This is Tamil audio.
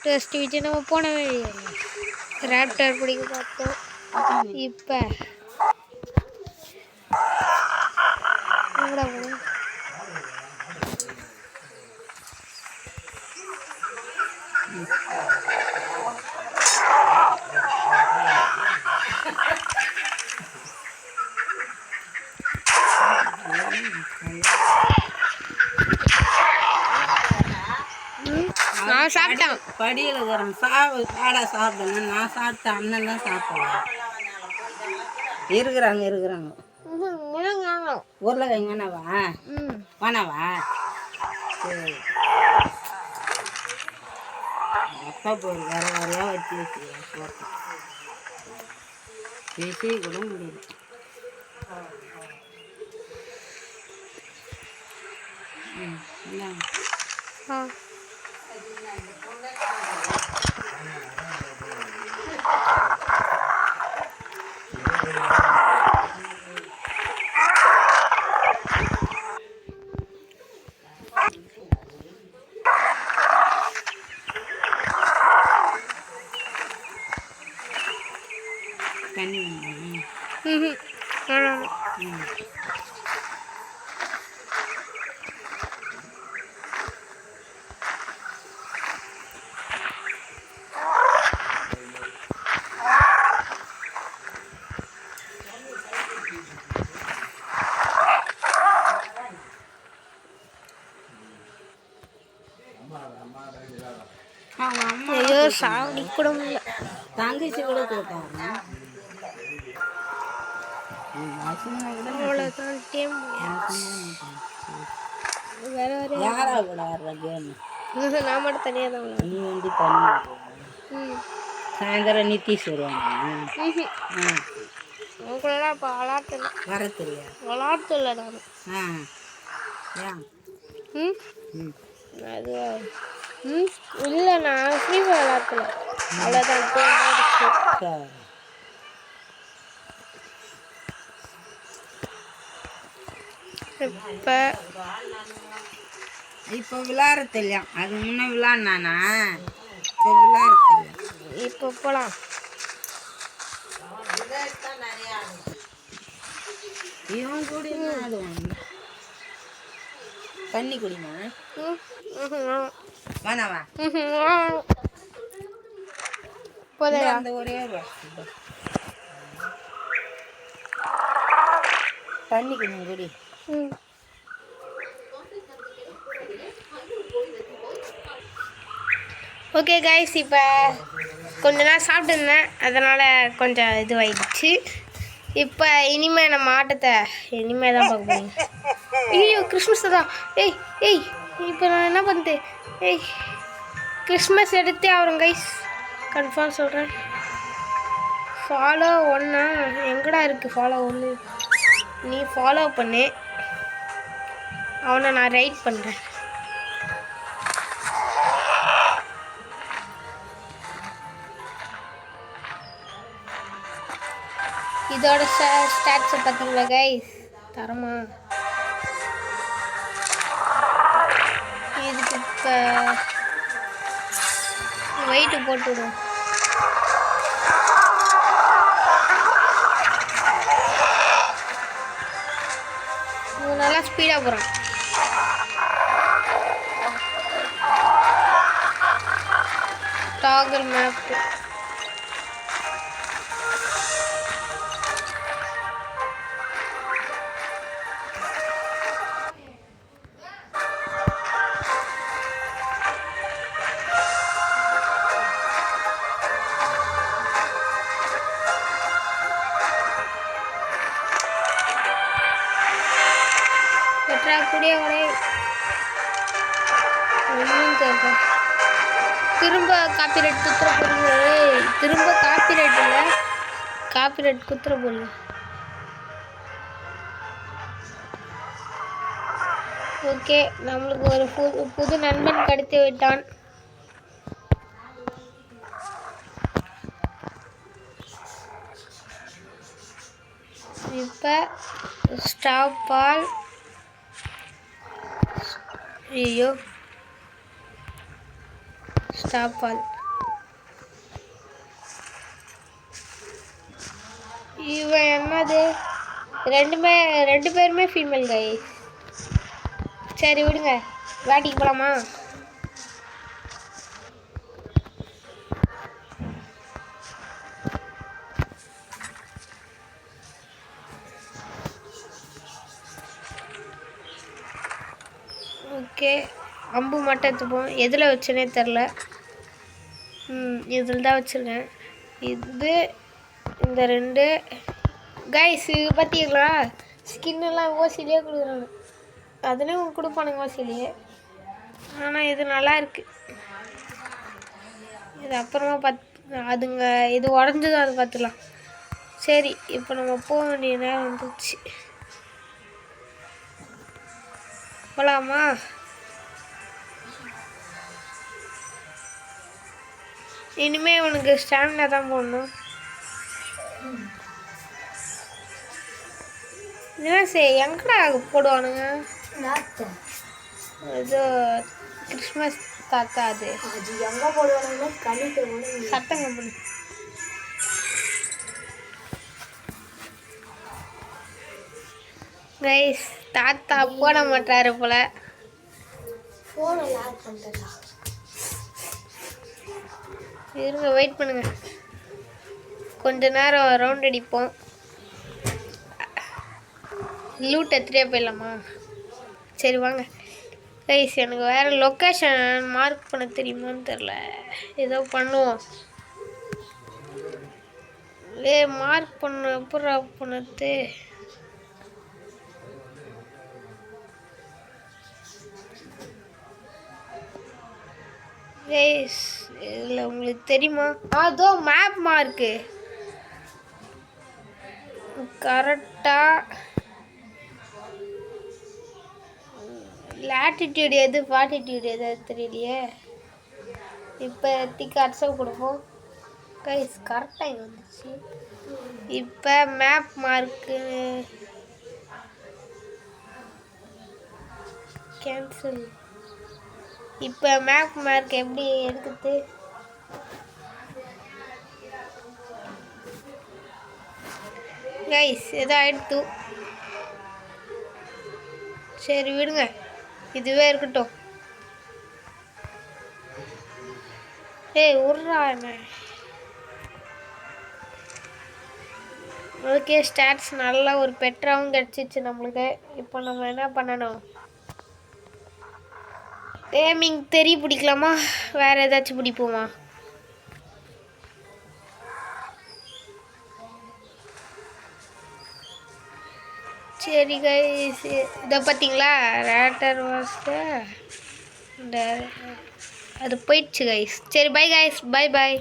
டெஸ்ட் வச்சு நம்ம போனவே ராப்டர் பிடிக்க பார்த்தோம். இப்போ நான் சாப்பிட்டேன். படியில் இருக்கிறேன் சாடா சாப்பிடணும். நான் சாப்பிட்டேன். அண்ணன் தான் சாப்பிடுவேன். இருக்கிறாங்க உருளைக்கிழங்கு வேணாவா? வேணாவா? சரி அப்பா போய் வேற வேறையாக வச்சு வச்சுக்கிறேன். பேசி கூட முடியல. தண்ணி ஐயோ சாப்பிட கூட முடியல. தங்கச்சி கூட போட்டாங்க. அவ்வளோதான் டீம். வேற வேற யாரா கூட வர்ற கேம்? நான் மட்டும் தனியாக தான். நீ வந்து தண்ணி சாயந்தரம் நித்திஷ் வருவாங்க. உங்களெல்லாம் இப்போ விளாட்டுல வர தெரியா? விளாட்டுல நான் அது இல்லை, நான் ஃப்ரீ ஃபயர் விளாட்டுல அவ்வளோதான். இப்போ விளையாட தெரியும். அது முன்ன விளையாடினானா? இப்போ விளையாட தெரியும். இப்போ போகலாம். இவன் கூட ஆடுவாங்க. தண்ணி குடிமா? வேணாவா? அந்த ஒரே தண்ணி குடிங்க குடி. ஓகே கைஸ், இப்போ கொஞ்ச நேரம் சாப்பிட்டுருந்தேன், அதனால் கொஞ்சம் இதுவாகிடுச்சு. இப்போ இனிமேல் நம்ம ஆட்டத்தை இனிமேல் தான் பார்க்க போகிறீங்க. ஐயோ கிறிஸ்மஸ் தான். ஏய் இப்போ நான் என்ன பண்ணுறது? கிறிஸ்மஸ் எடுத்தே ஆகிறோம் கைஸ், கன்ஃபார்ம் சொல்கிறேன். ஃபாலோ ஒன்றா எங்கடா இருக்குது? ஃபாலோ ஒன்று நீ ஃபாலோ பண்ணு, அவனை நான் ரைட் பண்ணுறேன். இதோட ஸ்டாட்ஸை பார்த்தீங்களா கைஸ்? தரமா இதுக்கு இப்போ வெயிட்டு போட்டுவிடும். நல்லா ஸ்பீடாக போகிறான். டாகல் மேப்பு கூடிய திரும்ப காப்பிரைட் குத்துற போடுங்க. திரும்ப காப்பிரைட் இல்லை, காப்பிரைட் குத்துற போடுங்க. ஓகே, நம்மளுக்கு ஒரு புது நண்பன் கிடைத்து விட்டான். இப்போ ஸ்டாப் பால். ஐயோ ஸ்டாப் பால். இவன் என்னது ரெண்டு பேருமே ஃபீமேல் கை. சரி விடுங்க, வேட்டைக்கு போகலாமா? ஓகே, அம்பு மட்டும் எடுத்துப்போம். எதில் வச்சேனே தெரில. இதில் தான் வச்சுருக்கேன். இது இந்த 2 கைஸ் பார்த்தீங்களா? ஸ்கின்னெல்லாம் ஓசிலேயே கொடுக்குறாங்க. அதுலேயும் உங்களுக்கு கொடுப்பானுங்க ஓசிலேயே. ஆனால் இது நல்லா இருக்குது. இது அப்புறமா அதுங்க இது உடஞ்சதும் அது பார்த்துக்கலாம். சரி, இப்போ நம்ம போக வேண்டிய நேரம் வந்துச்சு. போகலாமா? இனிமேல் உனக்கு ஸ்டாமினா தான் போடணும். இதெல்லாம் எங்கடா போடுவானுங்க? இது கிறிஸ்மஸ் தாத்தா. அது எங்கே போடுவானுங்கன்னா கழிக்க சத்தம் கம்பெனி. கைஸ், தாத்தா போட மாட்டாரு போல. இருங்க, வெயிட் பண்ணுங்க. கொஞ்ச நேரம் ரவுண்ட் அடிப்போம். லூட் எடுத்துகிட்டே போயிடலாமா? சரி வாங்க கைஸ். எனக்கு வேறு லொக்கேஷன் மார்க் பண்ண தெரியுமான்னு தெரில. ஏதோ பண்ணுவோம். மார்க் பண்ண அப்புறம் பண்ணது. கைஸ், இதில் உங்களுக்கு தெரியுமா? அதோ மேப் மார்க்கு கரெக்டாக லாட்டிடியூட் எது ஃபாட்டிடியூட் எது தெரியலையே. இப்போ அட்சப் கொடுப்போம். கைஸ், கரெக்டாக இங்கே வந்துச்சு. இப்போ மேப் மார்க்கு கேன்சல். இப்போ மேப் மார்க் எப்படி எடுக்குது? கைஸ், ஏதோ ஆயிடுத்து. சரி விடுங்க, இதுவே இருக்கட்டும். உர்றா என்ன? ஓகே, ஸ்டாட்ஸ் நல்லா ஒரு பெட்டராகவும் கிடச்சிச்சு நம்மளுக்கு. இப்போ நம்ம என்ன பண்ணணும்? ஏமிங் தெரிய பிடிக்கலாமா? வேறு ஏதாச்சும் பிடிப்போமா? சரி கைஸ், இதை பார்த்தீங்களா? ரேட்டர் வாஸ்த இந்த அது போயிடுச்சு கைஸ். சரி பை கைஸ், பை.